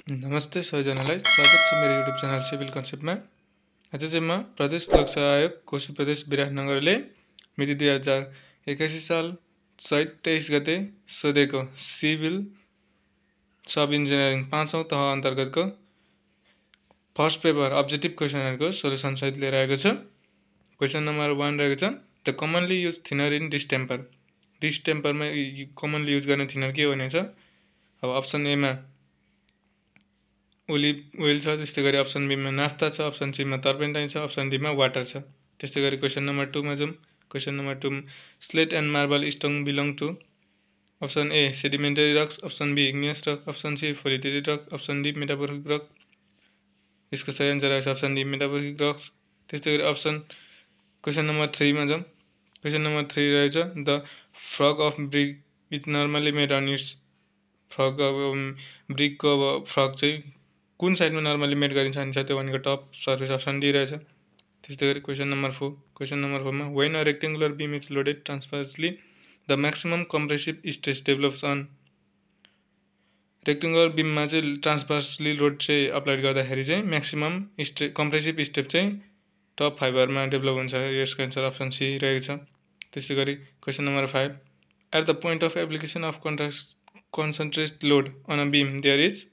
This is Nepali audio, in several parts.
नमस्ते सबैजनालाई स्वागत छ मेरो युट्युब च्यानल सिभिल कन्सेप्टमा। आज चाहिँ म प्रदेश लोकसेवा आयोग कोशी प्रदेश विराटनगरले मिति 2081 साल चैत 23 गते सोधेको सिभिल सब इन्जिनियरिङ 5औं तह अन्तर्गतको फर्स्ट पेपर अब्जेक्टिभ क्वेसनहरुको सोलुसन सहित लिएर आएको छु। क्वेसन नम्बर 1 रहेको छ the commonly use thinner in distemper. डिस्टेम्परमा कमनली युज गर्ने थिनर के भनेछ? अब अप्सन ए मा ओलिभ ओइल छ, त्यस्तै गरी अप्सन बी मा नाफ्ता छ, अप्सन सी मा टर्पेन्टाइन छ, अप्सन डी मा वाटर छ। त्यस्तै गरी क्वेसन नम्बर 2 मा जाउँ। Question number 2 slate and marble stone belong to option A sedimentary rocks, option B igneous rock, option C foliated rock, option D metamorphic rock. यसको सही आन्सर रहेछ अप्सन डी मेटामोर्फिक रक्स। त्यस्तै गरी अप्सन क्वेसन नम्बर 3 मा जाउँ। क्वेसन नम्बर 3 रहेछ the frog of brick is normally made on its. Frog अब ब्रिकको अब फ्रग चाहिँ कुन साइडमा नर्मली मेड गरिन्छ भन्छ त्यो भनेको टप सर्फेस अप्सन डी रहेछ। त्यस्तै गरी क्वेसन नम्बर 4। क्वेसन नम्बर 4 मा when a rectangular beam is loaded transversely the maximum compressive stress develops on. रेक्टेंगुलर बीममा चाहिँ ट्रान्सभर्सली लोड चाहिँ अप्लाइड गर्दाखेरि चाहिँ म्याक्सिमम कम्प्रेसिभ स्ट्रेस चाहिँ टप फाइबरमा डेभलप हुन्छ। यसको आन्सर अप्सन सी रहेको छ। त्यस्तै गरी question number 5 at the point of application of concentrate load on a beam there is.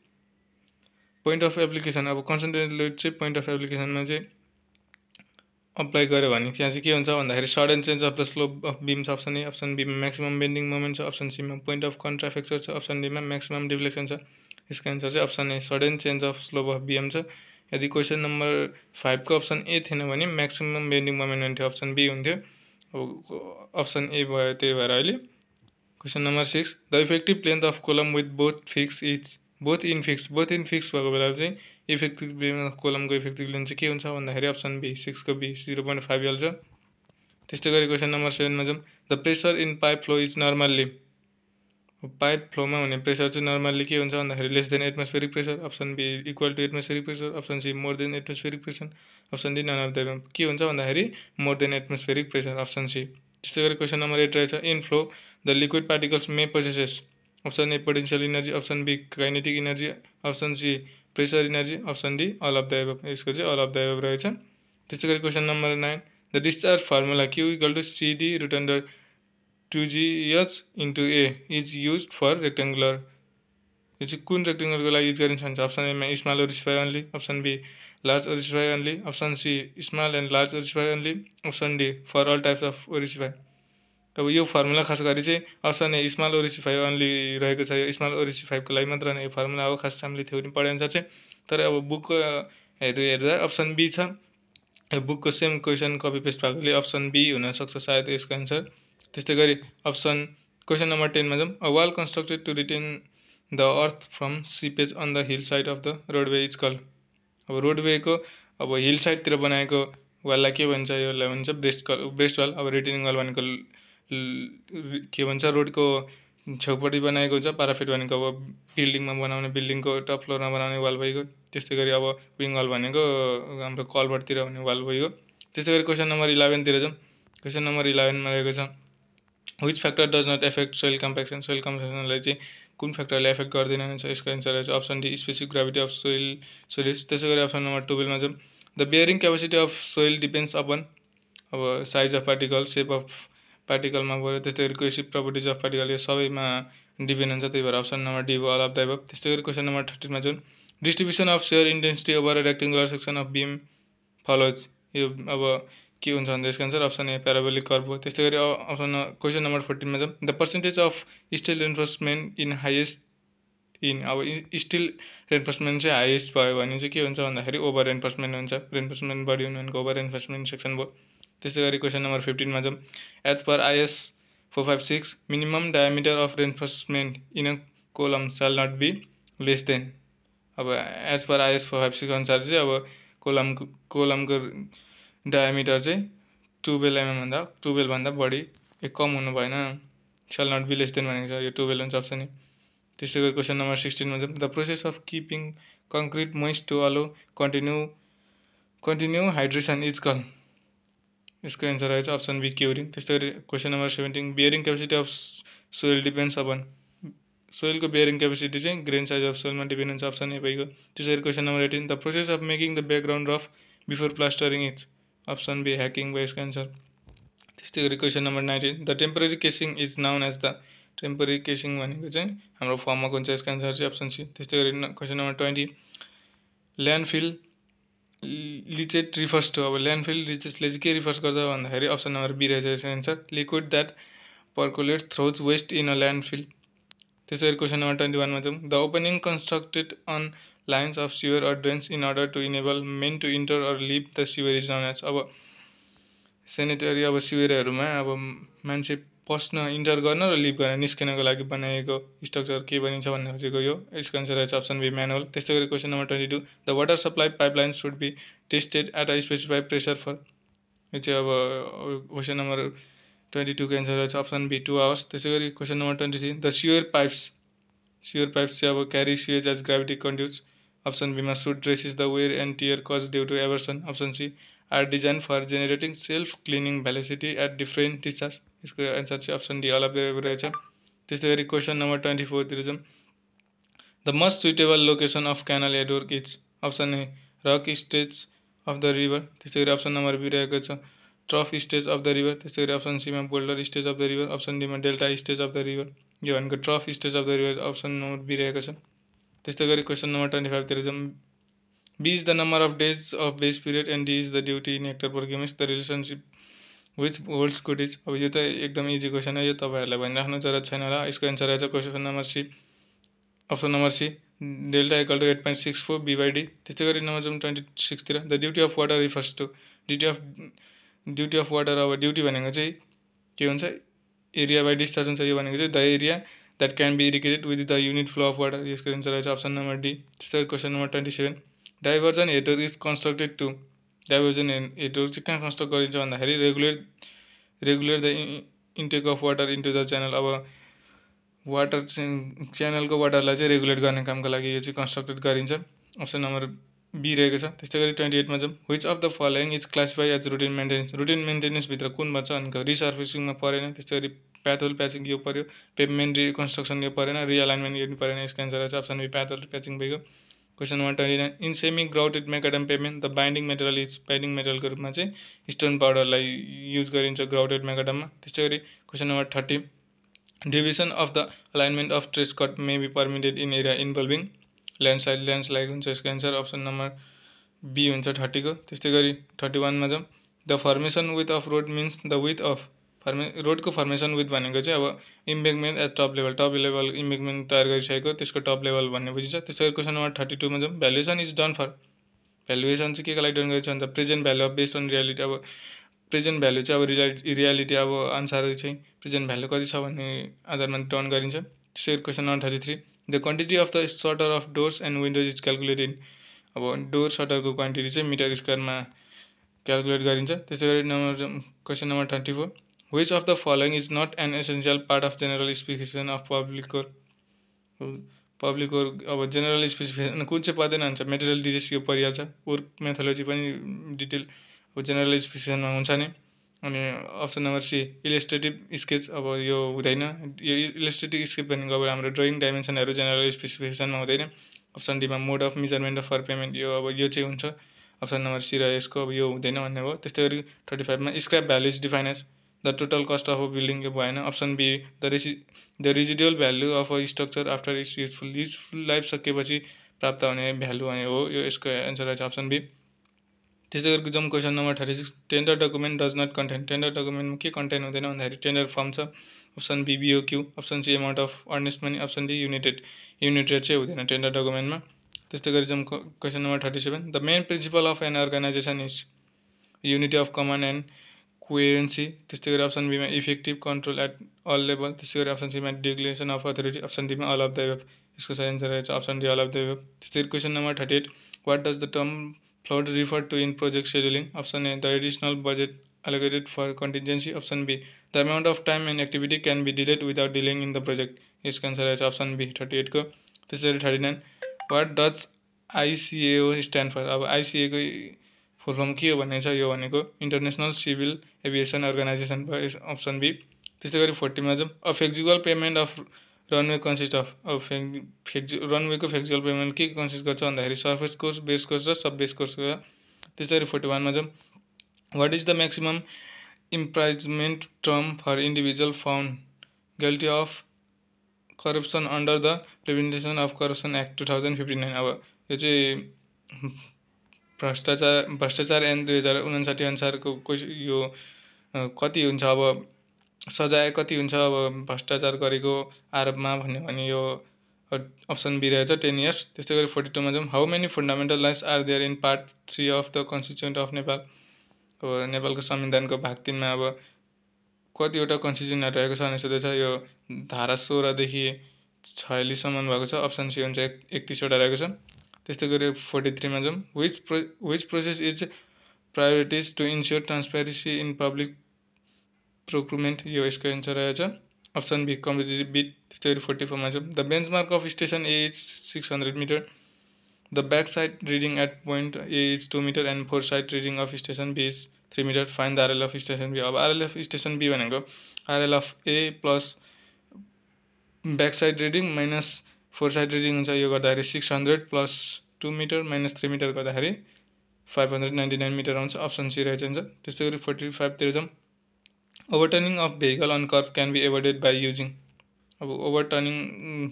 Point of application अब कन्सन्ट्रेट लोड चाहिँ पोइन्ट अफ एप्लिकेसनमा चाहिँ अप्लाई गर्यो भने त्यहाँ चाहिँ के हुन्छ भन्दाखेरि sudden change of the slope of beams option A, option B मा म्याक्सिमम बेन्डिङ मोमेन्ट छ, अप्सन सी मा पोइन्ट अफ कन्ट्राफ्रेक्चर छ, अप्सन डी मा म्याक्सिमम डिफ्लेक्सन छ। यसको आन्सर चाहिँ option A sudden change of slope of beam छ। यदि क्वेसन नम्बर 5 को अप्सन ए थिएन भने म्याक्सिमम बेन्डिङ मोमेन्ट हुन्थ्यो, अप्सन बी हुन्थ्यो। अब अप्सन ए भयो, त्यही भएर अहिले question number 6 the effective length of column with both fix is both in fix भएको बेला चाहिँ इफेक्टिभ लेन्थ अफ कोलमको इफेक्टिभ लेन्थ चाहिँ के हुन्छ भन्दाखेरि अप्सन बी 6 को बी 0.5 एल छ। त्यस्तै गरी क्वेसन नम्बर 7 मा जाउँ। The pressure in pipe flow is normally. Pipe फ्लोमा हुने प्रेसर चाहिँ नर्मल्ली के हुन्छ भन्दाखेरि less than atmospheric pressure, option B equal to atmospheric pressure, option C more than atmospheric pressure, option D none of the above. के हुन्छ भन्दाखेरि more than atmospheric pressure, option C. त्यस्तै गरी क्वेसन नम्बर 8 रहेछ in flow the liquid particles may possesses. Option A potential energy, option be kinetic energy, option C pressure energy, option D all of the above. यसको चाहिँ अल अफ द एबभ रहेछ। त्यस्तै गरी question number 9 the discharge formula Q equal to CD root under 2gh into A is use for rectangular. यो चाहिँ कुन रेक्टेंगुलरको लागि युज गरिन्छ भन्छ अप्सन ए मा small orifice only, option B large orifice only, option C small and large orifice only, option D for all types of orifice. अब यो फर्मुला खास गरी चाहिँ option A small orifice only रहेको छ। यो स्मल ओरिफाईको लागि मात्र नै यो फर्मुला हो, खास हामीले थ्योरी पढे अनुसार चाहिँ। तर अब बुकको हेर्दा अप्सन बी छ। यो बुकको सेम क्वेसन कपी पेस्ट भएकोले अप्सन बी हुनसक्छ सायद यसको आन्सर। त्यस्तै गरी अप्सन क्वेसन नम्बर 10 मा जाउँ। A wall constructed to retain the earth from seepage on the hill side of the roadway is called. अब रोडवेको अब हिल साइडतिर बनाएको वाललाई के भन्छ? यसलाई भन्छ ब्रेस्ट वाल। अब रिटेनिङ वाल भनेको के भन्छ रोडको छेउपट्टि बनाएको हुन्छ। प्याराफिट भनेको अब बिल्डिङमा बनाउने, बिल्डिङको टप फ्लोरमा बनाउने वाल भइगयो। त्यस्तै गरी अब विङ वाल भनेको हाम्रो कलभर्टतिर हुने वाल भइगयो। त्यस्तै गरी क्वेसन नम्बर 11 तिर जाउँ। क्वेसन नम्बर 11 मा रहेको छ which factor does not affect soil compaction. Soil कम्प्याक्सनलाई चाहिँ कुन फ्याक्टरले एफेक्ट गर्दैन भन्छ। यसको आन्सर रहेछ option D specific gravity of soil. त्यसै गरी अप्सन नम्बर 12 मा जाउँ। The bearing capacity of soil depends upon अब size of particle, shape of पार्टिकलमा भयो। त्यस्तै गरी कोहेसिभ प्रपर्टिज अफ पार्टिकल यो सबैमा डिपेन्ड हुन्छ, त्यही भएर अप्सन नम्बर डी भयो अल अफ द एबभ। त्यस्तै गरी क्वेसन नम्बर 13 मा जाउँ। Distribution of share intensity over a rectangular section of beam follows. यो अब के हुन्छ भन्दा यसको आन्सर अप्सन ए प्याराबोलिक कर्भ हो। त्यस्तै गरी अप्सन क्वेसन नम्बर 14 मा जाउँ। The percentage of still reinforcement in highest in. अब स्टिल रेन्फोर्समेन्ट चाहिँ हाइएस्ट भयो भने चाहिँ के हुन्छ भन्दाखेरि ओभर रेन्फोर्समेन्ट हुन्छ। रेन्फोर्समेन्ट बढी हुनु भनेको ओभर रेन्फोर्समेन्ट सेक्सन भयो। त्यस्तै गरी क्वेसन नम्बर 15 मा जाउँ। As per IS 456 minimum diameter of reinforcement in a column shall not be less than. अब एज पर आइएस 456 अनुसार चाहिँ अब कोलमको डायमिटर चाहिँ 12 mm भन्दा बढी कम हुनु भएन। Shall not be less than भनेको छ, यो 12 हुन्छ अप्सन ए। त्यस्तै गरी क्वेसन नम्बर 16 मा जाउँ। The process of keeping concrete moist to allow continue hydration is called. यसको आन्सर रहेछ अप्सन बी क्युरिङ। त्यस्तै गरी question number 17 bearing capacity of soil depends upon. सोइलको बेयरिङ क्यापेसिटी चाहिँ ग्रेन साइज अफ सोइलमा डिपेन्ड हुन्छ अप्सन ए भइगयो। त्यसै गरी question number 18 the process of making the background rough before plastering is option B hacking by यसको एन्सर। त्यस्तै गरी question number 19 the temporary casing is known as the temporary casing भनेको चाहिँ हाम्रो फर्मको हुन्छ यसको एन्सर चाहिँ अप्सन सी। त्यस्तै गरी question number 20 landfill leachate refers to अब ल्यान्डफिल लिचेसले चाहिँ के रिफर्स गर्छ भन्दाखेरि अप्सन नम्बर बी रहेछ यसको answer liquid that percolates through waste in a landfill. त्यसै गरी क्वेसन नम्बर 21 मा जाउँ the opening constructed on lines of sewer or drains in order to enable men to enter or leave the sewer is known as. अब सेनिटरी अब सिवरहरूमा अब मान्छे पस्न इन्टर गर्न र लिभ गर्न निस्किनको लागि बनाइएको स्ट्रक्चर के भनिन्छ भन्ने खोजेको यो यसको एन्सर रहेछ अप्सन बी म्यानुअल। त्यस्तै गरी question number 22 the water supply pipeline should be tested at a specified pressure for यो चाहिँ अब क्वेसन नम्बर 22 को एन्सर रहेछ अप्सन बी 2 आवर्स। त्यसै गरी question number 23 the sewer pipes चाहिँ अब carry sewage as gravity conduits option बीमा should resist the wear and tear caused due to aversion option C are design for generating self cleaning velocity at different discharge यसको एन्सर चाहिँ option D all of the above रहेछ। त्यस्तै गरी क्वेसन नम्बर 24 तिर जाउँ the most suitable location of canal headwork is option A rock stage of the river. त्यस्तै गरी अप्सन नम्बर बी रहेको छ ट्रफ स्टेज अफ द रिभर। त्यस्तै गरी अप्सन सीमा boulder stage of the river option डीमा delta stage of the river यो भनेको trough stage of the river option number B रहेको छ। त्यस्तै गरी क्वेसन नम्बर 25 तिर जाउँ B is the number of days of base period and D is the duty in hectare per cumecs the relationship which holds good is. अब यो त एकदम इजी क्वेसन है यो तपाईँहरूलाई भनिराख्नु जरुरत छैन होला। यसको एन्सर रहेछ question number C option number C delta equal to 8.64 B by D. त्यस्तै गरी नम्बर जाउँ 26 तिर the duty of water refers to duty of water अब ड्युटी भनेको चाहिँ के हुन्छ एरिया बाई डिस्चार्ज हुन्छ यो भनेको चाहिँ the area that can be irrigated with the unit flow of water यसको एन्सर रहेछ अप्सन नम्बर डी। त्यस्तै गरी question number 27 diversion header is constructed to diversion header चाहिँ कहाँ कन्स्ट्रक्ट गरिन्छ भन्दाखेरि regulate the intake of water into the channel अब वाटर चाहिँ च्यानलको वाटरलाई चाहिँ रेगुलेट गर्ने कामको लागि यो चाहिँ कन्स्ट्रक्टेड गरिन्छ अप्सन नम्बर बी रहेको छ। त्यस्तै गरी 28 मा जाउँ which of the following is classify as routine maintenance भित्र कुन भन्छ भनेको रिसर्फेसिङमा परेन। त्यस्तै गरी प्याथोल प्याचिङ यो पर्यो पेभमेन्ट रिकन्स्ट्रक्सन यो परेन रिअलाइनमेन्ट यो परेन यसको एन्सर रहेछ अप्सन बी प्याथोल प्याचिङ भइगयो। Question number 29 in semi grouted macadam pavement the binding material is binding मेटेरियलको रूपमा चाहिँ स्टोन पाउडरलाई युज गरिन्छ ग्राउटेड मेकाडममा। त्यस्तै गरी question number 30 division of the alignment of trace cut may be permitted in area involving landslide हुन्छ यसको एन्सर अप्सन नम्बर बी हुन्छ 30 को। त्यस्तै गरी 31 मा जाउँ the formation with off road means the with of रोडको फर्मेसन विथ भनेको चाहिँ अब इम्बेकमेन्ट एट टप लेभल इम्बेकमेन्ट तयार गरिसकेको त्यसको टप लेभल भन्ने बुझिन्छ। त्यस्तै गरी क्वेसन नम्बर 32 मा जाउँ valuation is done for valuation चाहिँ के लागि डन गरिन्छ भन्दा present value of based on reality अब प्रेजेन्ट भ्यालु चाहिँ अब रियालिटी अब अनुसार चाहिँ प्रेजेन्ट भ्यालु कति छ भन्ने आधारमा डन गरिन्छ। त्यसै गरी question number 33 the quantity of the shutter of doors and windows is calculated अब डोर सटरको क्वान्टिटी चाहिँ मिटर स्क्वायरमा क्यालकुलेट गरिन्छ। त्यसै गरी question number 34 which of the following is not an essential part of general specification of public core अब जेनरल स्पेसिफिकेसन कुन चाहिँ पर्दैन भन्छ मेटेरियल डिटेल्स यो परिहाल्छ वर्क मेथोलोजी पनि डिटेल अब जेनरल स्पेसिफिकेसनमा हुन्छ नि। अनि अप्सन नम्बर सी इलिस्ट्रेटिभ स्केच अब यो हुँदैन यो इलिस्ट्रेटिभ स्केच भनेको अब हाम्रो ड्रइङ डाइमेन्सनहरू जेनरल स्पेसिफिकेसनमा हुँदैन। अप्सन डीमा mode of measurement for payment यो अब यो चाहिँ हुन्छ अप्सन नम्बर सी र यसको अब यो हुँदैन भन्ने हो। त्यस्तै गरी 35 मा scrap value is define as the total cost of a building यो भएन option B the residual value of a structure after its useful life सकेपछि प्राप्त हुने भ्यालु हो यो यसको एन्सर रहेछ अप्सन बी। त्यस्तै गरी जाउँ question number 36 tender document does not contain tender डकुमेन्टमा के कन्टेन हुँदैन भन्दाखेरि टेन्डर फर्म छ option B BOQ option C amount of earnest money option D unit rate चाहिँ हुँदैन टेन्डर डकुमेन्टमा। त्यस्तै गरी जाउँ question number 37 the main principle of an organisation is unity of command and coherency. त्यस्तै गरी अप्सन बीमा effective control at all level. त्यस्तै गरी अप्सन सीमा डिक्लेरेसन अफ अथोरिटी अप्सन डीमा अल अफ द एबभ यसको सही एन्सर रहेछ option D all of the above. त्यस्तै गरी question number 38 what does the term float refer to in project scheduling option A the additional budget allocated for contingency option B the amount of time and activity can be delayed without delaying in the project यसको एन्सर रहेछ अप्सन बी 38 को। त्यसै गरी 39 what does ICAO stand for अब ICAO को फुल फर्म के हो भन्ने छ यो भनेको इन्टरनेसनल सिभिल एभिएसन अर्गनाइजेसन भयो अप्सन बी। त्यसै गरी 40 मा जाउँ a flexible pavement of runway consist of रनवेको फ्लेक्सिबल पेभमेन्ट के कन्सिस्ट गर्छ भन्दाखेरि सर्फेस कोर्स, बेस कोर्स र सब बेस कोर्स हो। त्यसै गरी 41 मा जाउँ। What is the maximum imprisonment term for individual found guilty of corruption under the prevention of corruption act 2059। अब यो चाहिँ भ्रष्टाचार ऐन 2059 अनुसारको यो कति हुन्छ, अब सजाय कति हुन्छ अब भ्रष्टाचार गरेको आरोपमा भन्यो भने यो अप्सन बी रहेछ 10 इयर्स। त्यस्तै गरी 42 मा जाउँ। How many fundamental rights are there in part 3 of the constitution of Nepal. अब नेपालको संविधानको भाग 3 मा अब कतिवटा कन्स्टिट्युसनहरू रहेको छ भनेर सोधेछ। यो धारा 16 देखि 46 सम्म भएको छ। अप्सन सी हुन्छ 31 वटा रहेको छ। त्यस्तै गरी 43 मा जाउँ। which process is prioritized to ensure transparency in public procurement। यो यसको एन्सर रहेछ अप्सन बी कम्पिटिटिभ बिड। त्यस्तै गरी 44 मा जाउँ। The benchmark of station A is 600 metre. The back side reading at point A is 2 metre and fore side reading of station B is 3 metre. Find the RL of station B. अब आरएल अफ स्टेसन बी भनेको RL of A plus back side reading minus fore side reading हुन्छ। यो गर्दाखेरि 600 प्लस 2 मिटर माइनस 3 मिटर गर्दाखेरि 599 मिटर आउँछ। अप्सन सी रहेछ हुन्छ। त्यस्तै गरी 45 तिर जाउँ। Overturning of vehicle on curve can be avoided by using. अब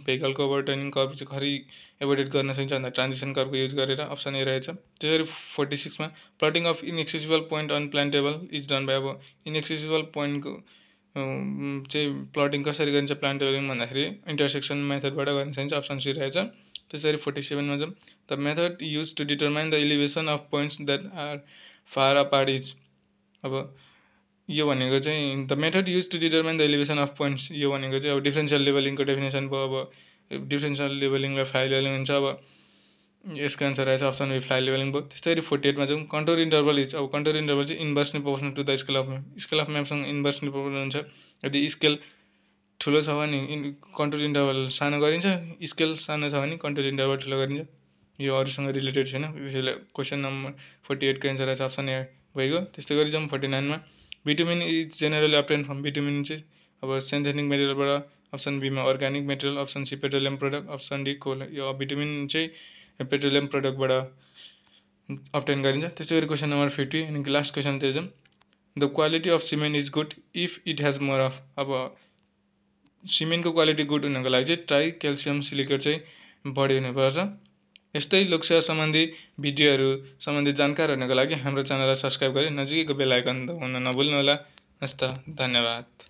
भेहिकलको ओभरटर्निङ कर्भ चाहिँ खरी एभोइडेड गर्न सकिन्छ भन्दा ट्रान्जिसन कर्भको युज गरेर। अप्सन ए रहेछ। त्यसै गरी 46 मा plotting of inaccessible point on plane table is done by. अब इनएक्सेसिबल पोइन्टको चाहिँ प्लटिङ कसरी गरिन्छ प्लान टेबलिङ भन्दाखेरि इन्टरसेक्सन मेथडबाट गर्न सकिन्छ। अप्सन सी रहेछ। त्यसै गरी 47 मा जाउँ। The method use to determine the elevation of points that are far apart is. अब यो भनेको चाहिँ the method use to determine the elevation of points, यो भनेको चाहिँ अब डिफरेन्सियल लेभलिङको डेफिनेसन भयो। अब डिफरेन्सियल लेभलिङलाई फ्लाइ लेभलिङ हुन्छ। अब यसको एन्सर रहेछ अप्सन बी फ्लाइ लेभलिङ भयो। त्यस्तै गरी 48 मा जाउँ। Contour interval is. अब कन्टुर इन्टरभल चाहिँ inversely proportional to the scale of map. Scale of म्यापसँग इन्भर्सली प्रोपोर्सनल हुन्छ। यदि स्केल ठुलो छ भने कन्टुर इन्टरभल सानो गरिन्छ, स्केल सानो छ भने कन्टुर इन्टरभल ठुलो गरिन्छ। यो अरूसँग रिलेटेड छैन, त्यसैले क्वेसन नम्बर 48 को एन्सर रहेछ अप्सन ए भइगयो। त्यस्तै गरी जाउँ 49 मा। Bitumen is generally obtained from. Bitumen चाहिँ अब सिन्थेटिक मेटेरियलबाट। अप्सन बी मा organic material. Option C petroleum product. Option D coal. यो बिटुमिन चाहिँ पेट्रोलियम प्रोडक्टबाट अब्टेन गरिन्छ। त्यस्तै गरी क्वेसन नम्बर 50 अनि लास्ट क्वेसनतिर जाउँ। The quality of cement is good if it has more of. अब सिमेन्टको क्वालिटी गुड हुनको लागि चाहिँ ट्राई क्याल्सियम सिलिकेट चाहिँ बढी हुनुपर्छ। यस्तै लोकसेवा सम्बन्धी भिडियोहरू सम्बन्धी जानकारी हुनको लागि हाम्रो च्यानललाई सब्स्क्राइब गरी नजिकैको बेल आइकन दबाउन नभुल्नुहोला। हस्त धन्यवाद।